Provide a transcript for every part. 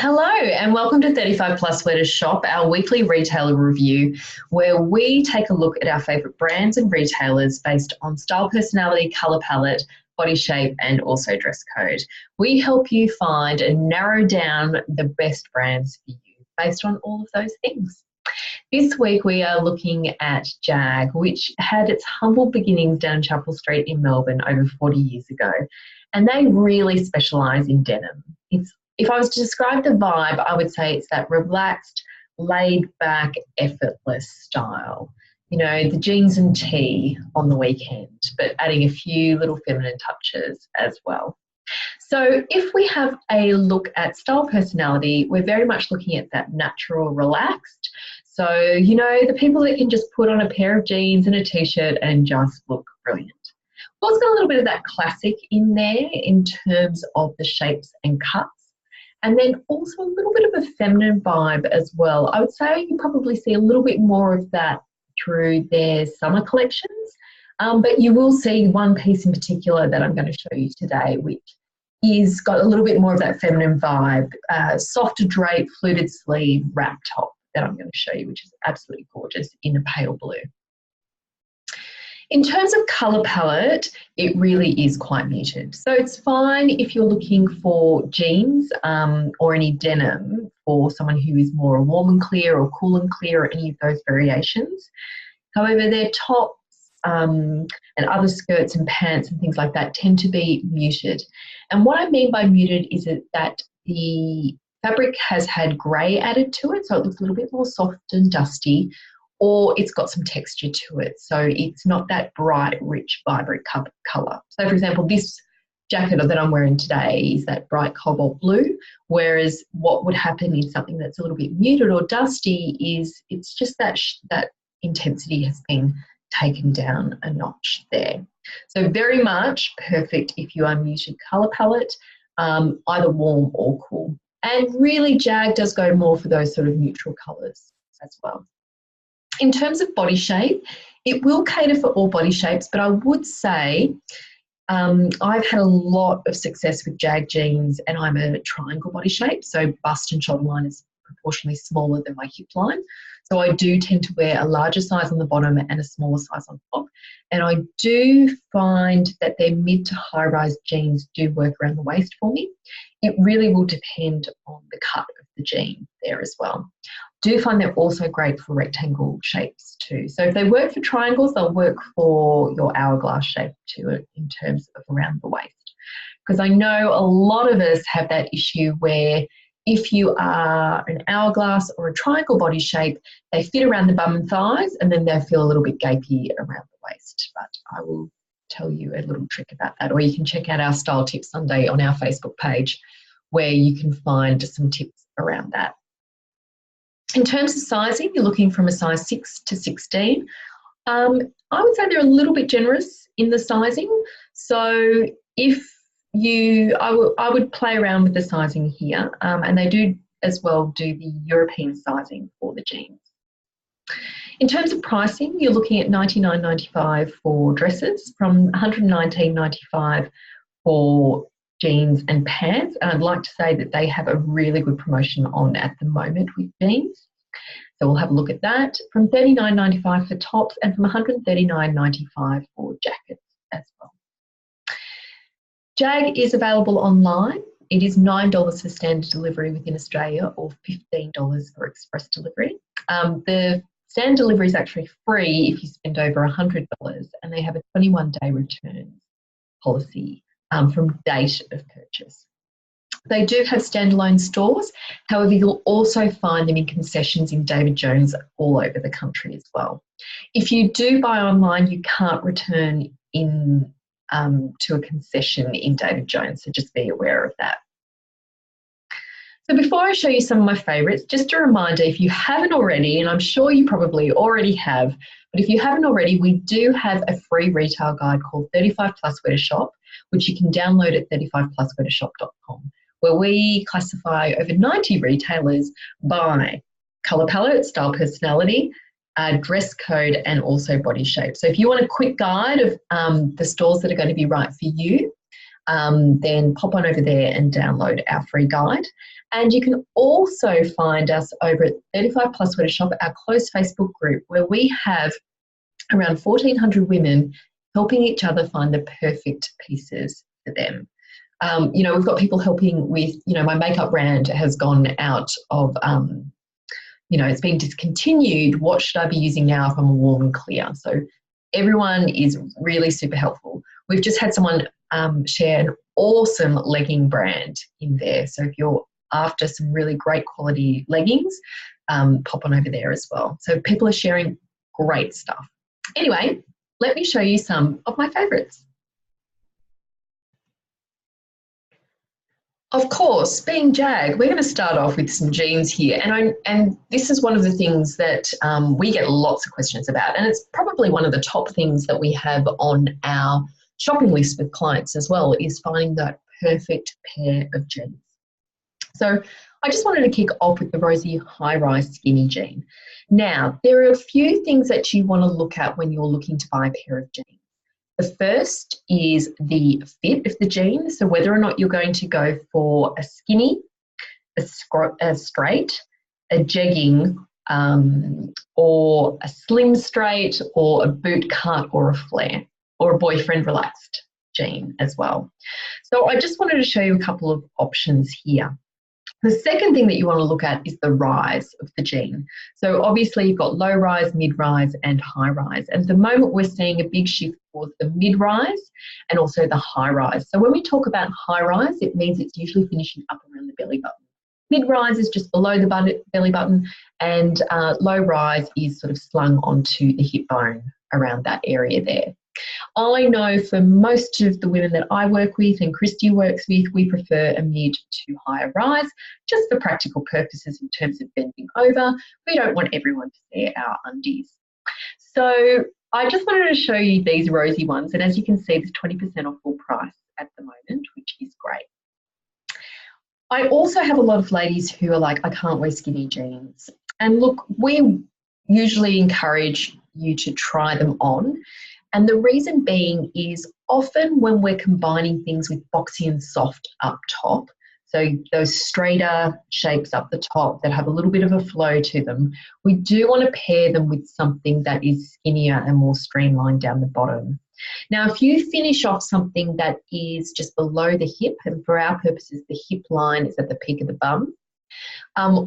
Hello and welcome to 35 Plus Sweater Shop, our weekly retailer review, where we take a look at our favourite brands and retailers based on style, personality, colour palette, body shape and also dress code. We help you find and narrow down the best brands for you based on all of those things. This week we are looking at JAG, which had its humble beginnings down Chapel Street in Melbourne over 40 years ago, and they really specialise in denim. If I was to describe the vibe, I would say it's that relaxed, laid-back, effortless style. You know, the jeans and tee on the weekend, but adding a few little feminine touches as well. So if we have a look at style personality, we're very much looking at that natural, relaxed. So, you know, the people that can just put on a pair of jeans and a t-shirt and just look brilliant. We've also got a little bit of that classic in there in terms of the shapes and cuts. And then also a little bit of a feminine vibe as well. I would say you probably see a little bit more of that through their summer collections, but you will see one piece in particular that I'm going to show you today, which is got a little bit more of that feminine vibe, softer drape, fluted sleeve, wrap top that I'm going to show you, which is absolutely gorgeous in a pale blue. In terms of colour palette, it really is quite muted. So it's fine if you're looking for jeans or any denim for someone who is more warm and clear or cool and clear or any of those variations. However, their tops and other skirts and pants and things like that tend to be muted. And what I mean by muted is that the fabric has had grey added to it, so it looks a little bit more soft and dusty, or it's got some texture to it. So it's not that bright, rich, vibrant colour. So for example, this jacket that I'm wearing today is that bright cobalt blue, whereas what would happen in something that's a little bit muted or dusty is it's just that intensity has been taken down a notch there. So very much perfect if you are muted colour palette, either warm or cool. And really JAG does go more for those sort of neutral colours as well. In terms of body shape, it will cater for all body shapes, but I would say I've had a lot of success with JAG jeans and I'm a triangle body shape, so bust and shoulder line is proportionally smaller than my hip line. So I do tend to wear a larger size on the bottom and a smaller size on top. And I do find that their mid to high rise jeans do work around the waist for me. It really will depend on the cut of the jean there as well. Do find they're also great for rectangle shapes too. So if they work for triangles, they'll work for your hourglass shape too in terms of around the waist. Because I know a lot of us have that issue where if you are an hourglass or a triangle body shape, they fit around the bum and thighs and then they feel a little bit gapey around the waist. But I will tell you a little trick about that. Or you can check out our Style Tips Sunday on our Facebook page where you can find some tips around that. In terms of sizing, you're looking from a size 6 to 16. I would say they're a little bit generous in the sizing. So if I would play around with the sizing here, and they do as well do the European sizing for the jeans. In terms of pricing, you're looking at $99.95 for dresses, from $119.95 for jeans and pants. And I'd like to say that they have a really good promotion on at the moment with jeans. So we'll have a look at that. From $39.95 for tops and from $139.95 for jackets as well. JAG is available online. It is $9 for standard delivery within Australia or $15 for express delivery. The standard delivery is actually free if you spend over $100, and they have a 21-day return policy from date of purchase. They do have standalone stores. However, you'll also find them in concessions in David Jones all over the country as well. If you do buy online, you can't return in to a concession in David Jones, so just be aware of that. So before I show you some of my favourites, just a reminder, if you haven't already, and I'm sure you probably already have, but if you haven't already, we do have a free retail guide called 35 Plus Sweater Shop, which you can download at 35plussweatershop.com, where we classify over 90 retailers by colour palette, style personality, dress code and also body shape. So if you want a quick guide of the stores that are going to be right for you, then pop on over there and download our free guide. And you can also find us over at 35 Plus Sweater Shop, our closed Facebook group, where we have around 1,400 women helping each other find the perfect pieces for them. You know, we've got people helping with, you know, my makeup brand has gone out of, you know, it's been discontinued. What should I be using now if I'm warm and clear? So everyone is really super helpful. We've just had someone share an awesome legging brand in there. So if you're after some really great quality leggings, pop on over there as well. So people are sharing great stuff. Anyway, let me show you some of my favorites. Of course, being JAG, we're going to start off with some jeans here. And this is one of the things that we get lots of questions about. And it's probably one of the top things that we have on our shopping list with clients as well, is finding that perfect pair of jeans. So I just wanted to kick off with the Rosie high-rise skinny jean. Now, there are a few things that you want to look at when you're looking to buy a pair of jeans. The first is the fit of the jean, so whether or not you're going to go for a skinny, a straight, a jegging, or a slim straight, or a boot cut, or a flare, or a boyfriend relaxed jean as well. So I just wanted to show you a couple of options here. The second thing that you want to look at is the rise of the jean. So obviously you've got low rise, mid rise and high rise. And at the moment we're seeing a big shift towards the mid rise and also the high rise. So when we talk about high rise, it means it's usually finishing up around the belly button. Mid rise is just below the belly button, and low rise is sort of slung onto the hip bone around that area there. I know for most of the women that I work with and Christy works with, we prefer a mid to higher rise, just for practical purposes in terms of bending over. We don't want everyone to see our undies. So I just wanted to show you these rosy ones, and as you can see, there's 20% off full price at the moment, which is great. I also have a lot of ladies who are like, I can't wear skinny jeans. And look, we usually encourage you to try them on. And the reason being is often when we're combining things with boxy and soft up top, so those straighter shapes up the top that have a little bit of a flow to them, we do want to pair them with something that is skinnier and more streamlined down the bottom. Now, if you finish off something that is just below the hip, and for our purposes, the hip line is at the peak of the bum,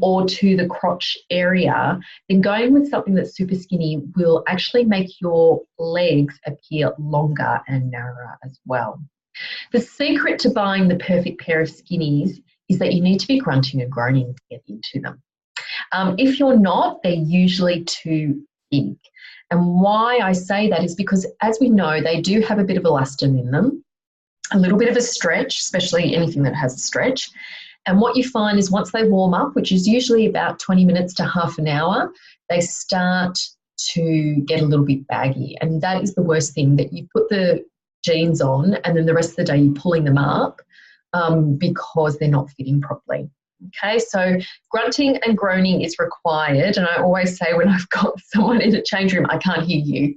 or to the crotch area, then going with something that's super skinny will actually make your legs appear longer and narrower as well. The secret to buying the perfect pair of skinnies is that you need to be grunting and groaning to get into them. If you're not, they're usually too big. And why I say that is because, as we know, they do have a bit of elastin in them, a little bit of a stretch, especially anything that has a stretch. And what you find is once they warm up, which is usually about 20 minutes to half an hour, they start to get a little bit baggy. And that is the worst thing, that you put the jeans on and then the rest of the day you're pulling them up because they're not fitting properly. Okay, so grunting and groaning is required. And I always say when I've got someone in a change room, I can't hear you.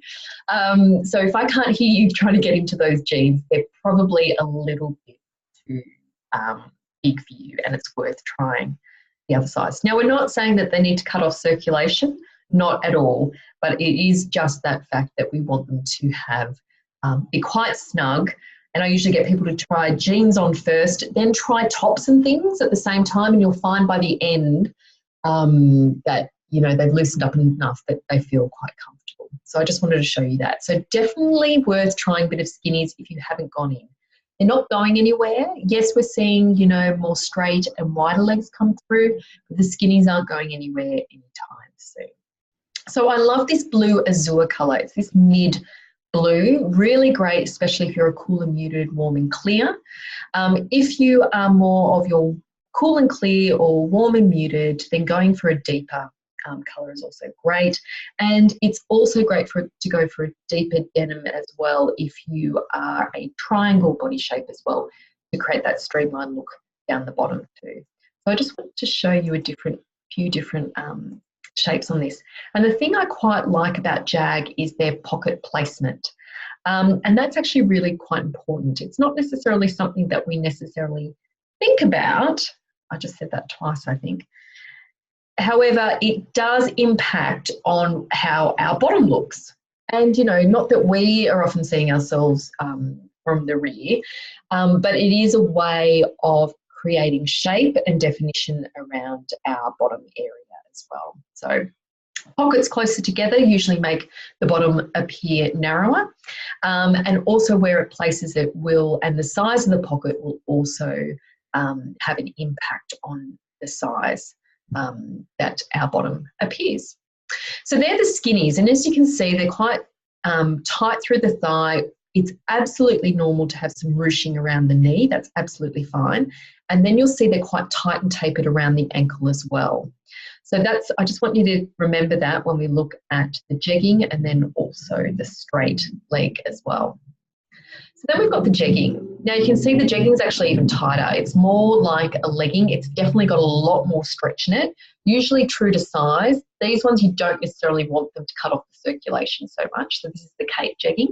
So if I can't hear you trying to get into those jeans, they're probably a little bit too big for you, and it's worth trying the other size. Now, we're not saying that they need to cut off circulation, not at all, but it is just that fact that we want them to have be quite snug. And I usually get people to try jeans on first, then try tops and things at the same time, and you'll find by the end that, you know, they've loosened up enough that they feel quite comfortable. So I just wanted to show you that. So definitely worth trying a bit of skinnies if you haven't gone in. They're not going anywhere. Yes, we're seeing, you know, more straight and wider legs come through, but the skinnies aren't going anywhere anytime soon. So I love this blue azure colour. It's this mid blue, really great, especially if you're a cool and muted, warm and clear. If you are more of your cool and clear or warm and muted, then going for a deeper colour is also great. And it's also great to go for a deeper denim as well if you are a triangle body shape as well, to create that streamlined look down the bottom too. So I just wanted to show you a few different shapes on this. And the thing I quite like about JAG is their pocket placement. And that's actually really quite important. It's not necessarily something that we necessarily think about. I just said that twice, I think. However, it does impact on how our bottom looks. And, you know, not that we are often seeing ourselves from the rear, but it is a way of creating shape and definition around our bottom area as well. So pockets closer together usually make the bottom appear narrower, and also where it places it will, and the size of the pocket will also have an impact on the size that our bottom appears. So they're the skinnies, and as you can see, they're quite tight through the thigh. It's absolutely normal to have some ruching around the knee. That's absolutely fine. And then you'll see they're quite tight and tapered around the ankle as well. So that's, I just want you to remember that when we look at the jegging, and then also the straight leg as well. So then we've got the jegging. Now you can see the jegging is actually even tighter. It's more like a legging. It's definitely got a lot more stretch in it, usually true to size. These ones you don't necessarily want them to cut off the circulation so much. So this is the Kate jegging.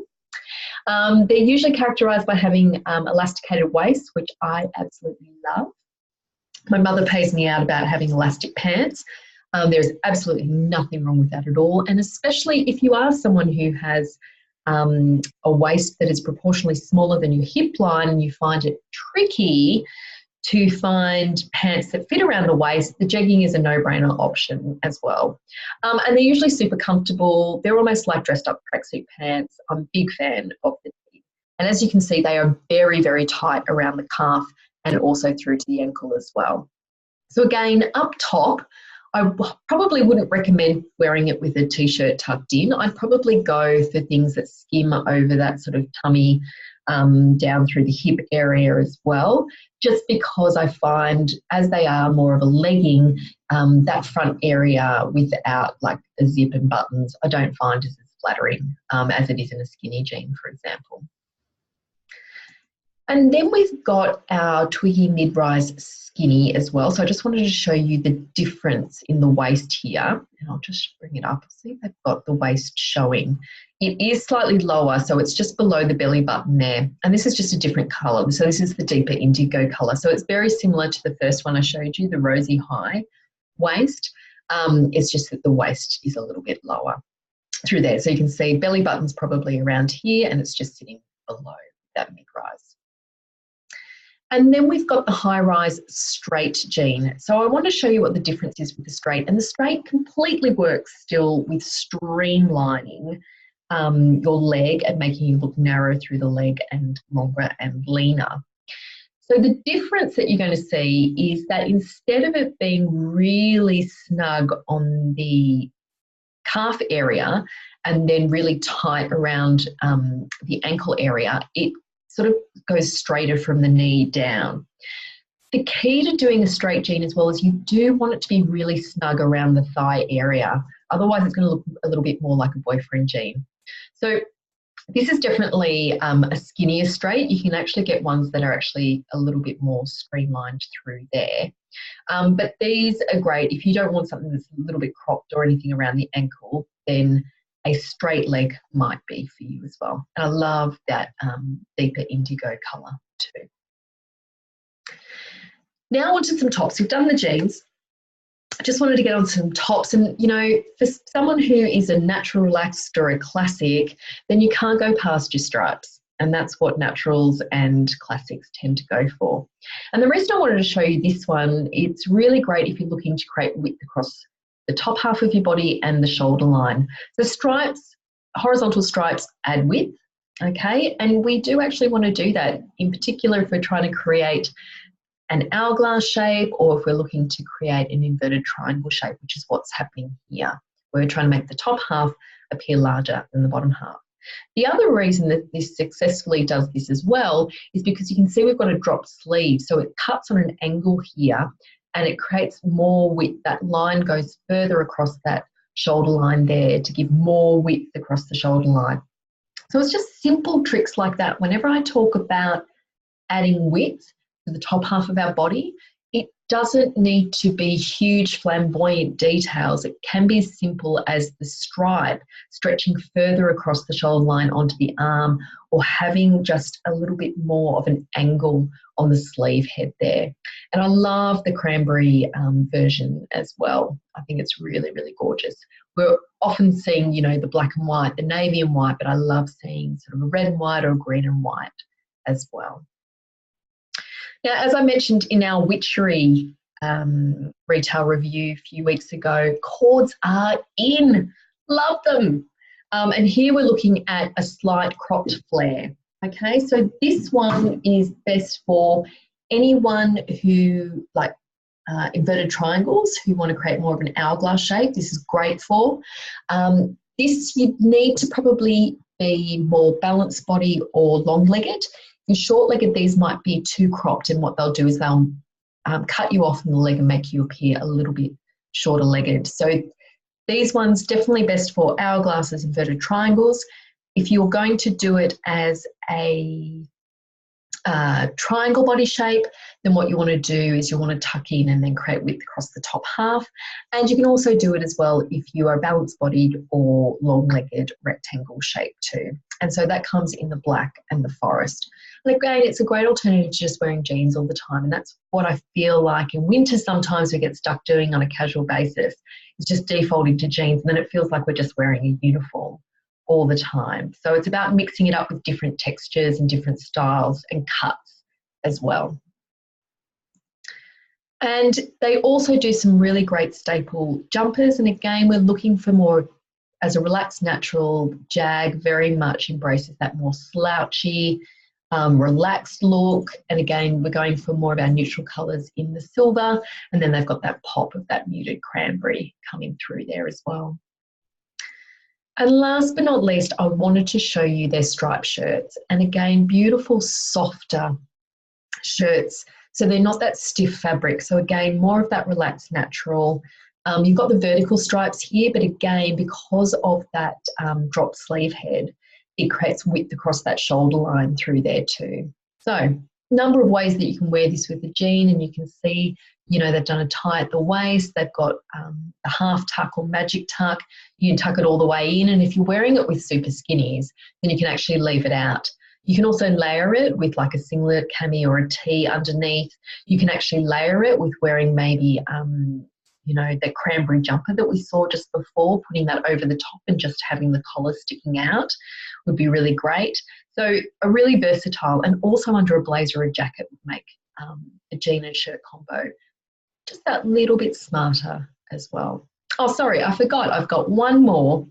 They're usually characterised by having elasticated waist, which I absolutely love. My mother pays me out about having elastic pants. There's absolutely nothing wrong with that at all. And especially if you are someone who has a waist that is proportionally smaller than your hip line and you find it tricky to find pants that fit around the waist, the jegging is a no-brainer option as well. And they're usually super comfortable. They're almost like dressed up tracksuit pants. I'm a big fan of them. And as you can see, they are very, very tight around the calf and also through to the ankle as well. So again, up top, I probably wouldn't recommend wearing it with a t-shirt tucked in. I'd probably go for things that skim over that sort of tummy down through the hip area as well, just because I find as they are more of a legging, that front area without like a zip and buttons, I don't find as flattering as it is in a skinny jean, for example. And then we've got our Twiggy mid-rise skinny as well. So I just wanted to show you the difference in the waist here. And I'll just bring it up. See, they've got the waist showing. It is slightly lower, so it's just below the belly button there. And this is just a different colour. So this is the deeper indigo colour. So it's very similar to the first one I showed you, the rosy high waist. It's just that the waist is a little bit lower through there. So you can see belly button's probably around here and it's just sitting below that mid-rise. And then we've got the high-rise straight jean. So I want to show you what the difference is with the straight. And the straight completely works still with streamlining your leg and making you look narrow through the leg and longer and leaner. So the difference that you're going to see is that instead of it being really snug on the calf area and then really tight around the ankle area, it sort of goes straighter from the knee down. The key to doing a straight jean as well is you do want it to be really snug around the thigh area. Otherwise, it's going to look a little bit more like a boyfriend jean. So this is definitely a skinnier straight. You can actually get ones that are actually a little bit more streamlined through there. But these are great. If you don't want something that's a little bit cropped or anything around the ankle, then a straight leg might be for you as well. And I love that deeper indigo colour too. Now onto some tops. We've done the jeans. I just wanted to get on some tops. And, you know, for someone who is a natural relaxed or a classic, then you can't go past your stripes. And that's what naturals and classics tend to go for. And the reason I wanted to show you this one, it's really great if you're looking to create width across the top half of your body and the shoulder line. The stripes, horizontal stripes, add width, okay? And we do actually want to do that, in particular if we're trying to create an hourglass shape or if we're looking to create an inverted triangle shape, which is what's happening here. We're trying to make the top half appear larger than the bottom half. The other reason that this successfully does this as well is because you can see we've got a drop sleeve, so it cuts on an angle here and it creates more width. That line goes further across that shoulder line there to give more width across the shoulder line. So it's just simple tricks like that. Whenever I talk about adding width to the top half of our body, it doesn't need to be huge flamboyant details. It can be as simple as the stripe stretching further across the shoulder line onto the arm, or having just a little bit more of an angle on the sleeve head there. And I love the cranberry version as well. I think it's really, really gorgeous. We're often seeing, you know, the black and white, the navy and white, but I love seeing sort of a red and white or a green and white as well. Now, as I mentioned in our witchery retail review a few weeks ago, cords are in. Love them. And here we're looking at a slight cropped flare. Okay, so this one is best for anyone who, like inverted triangles, who want to create more of an hourglass shape. This is great for. This you need to probably be more balanced body or long-legged. In short-legged, these might be too cropped, and what they'll do is they'll cut you off in the leg and make you appear a little bit shorter-legged. So these ones definitely best for hourglasses, inverted triangles. If you're going to do it as a triangle body shape, then what you want to do is you want to tuck in and then create width across the top half. And you can also do it as well if you are balanced bodied or long-legged rectangle shape too. And so that comes in the black and the forest. And again, it's a great alternative to just wearing jeans all the time. And that's what I feel like in winter sometimes we get stuck doing on a casual basis. It's just defaulting to jeans, and then it feels like we're just wearing a uniform all the time. So it's about mixing it up with different textures and different styles and cuts as well. And they also do some really great staple jumpers. And again, we're looking for more as a relaxed, natural. JAG very much embraces that more slouchy, relaxed look. And again, we're going for more of our neutral colours in the silver. And then they've got that pop of that muted cranberry coming through there as well. And last but not least, I wanted to show you their striped shirts. And again, beautiful, softer shirts. So they're not that stiff fabric. So again, more of that relaxed, natural. You've got the vertical stripes here, but again, because of that drop sleeve head, it creates width across that shoulder line through there too. So a number of ways that you can wear this with a jean, and you can see, you know, they've done a tie at the waist. They've got a half tuck or magic tuck. You can tuck it all the way in. And if you're wearing it with super skinnies, then you can actually leave it out. You can also layer it with like a singlet, cami, or a tee underneath. You can actually layer it with wearing maybe, you know, the cranberry jumper that we saw just before, putting that over the top and just having the collar sticking out would be really great. So a really versatile, and also under a blazer or a jacket would make a jean and shirt combo just that little bit smarter as well. Oh, sorry, I forgot. I've got one more,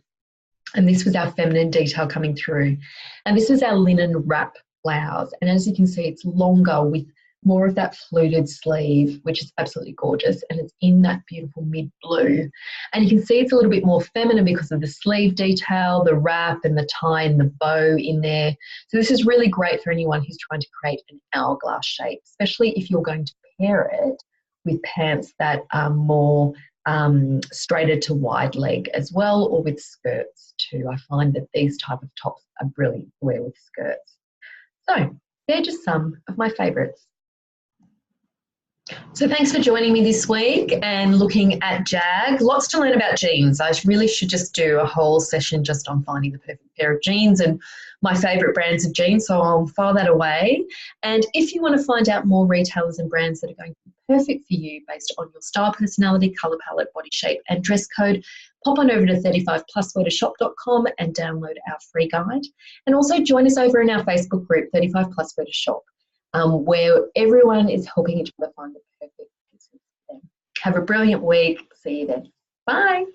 and this was our feminine detail coming through. And this is our linen wrap blouse. And as you can see, it's longer with more of that fluted sleeve, which is absolutely gorgeous. And it's in that beautiful mid blue. And you can see it's a little bit more feminine because of the sleeve detail, the wrap and the tie and the bow in there. So this is really great for anyone who's trying to create an hourglass shape, especially if you're going to pair it with pants that are more straighter to wide leg as well, or with skirts too. I find that these type of tops are brilliant to wear with skirts. So they're just some of my favourites. So thanks for joining me this week and looking at JAG. Lots to learn about jeans. I really should just do a whole session just on finding the perfect pair of jeans and my favourite brands of jeans, so I'll file that away. And if you want to find out more retailers and brands that are going to be perfect for you based on your style, personality, colour palette, body shape and dress code, pop on over to 35plusweartoshop.com and download our free guide. And also join us over in our Facebook group, 35 Plus Wear to Shop, where everyone is helping each other find the perfect pieces for them. Have a brilliant week. See you then. Bye.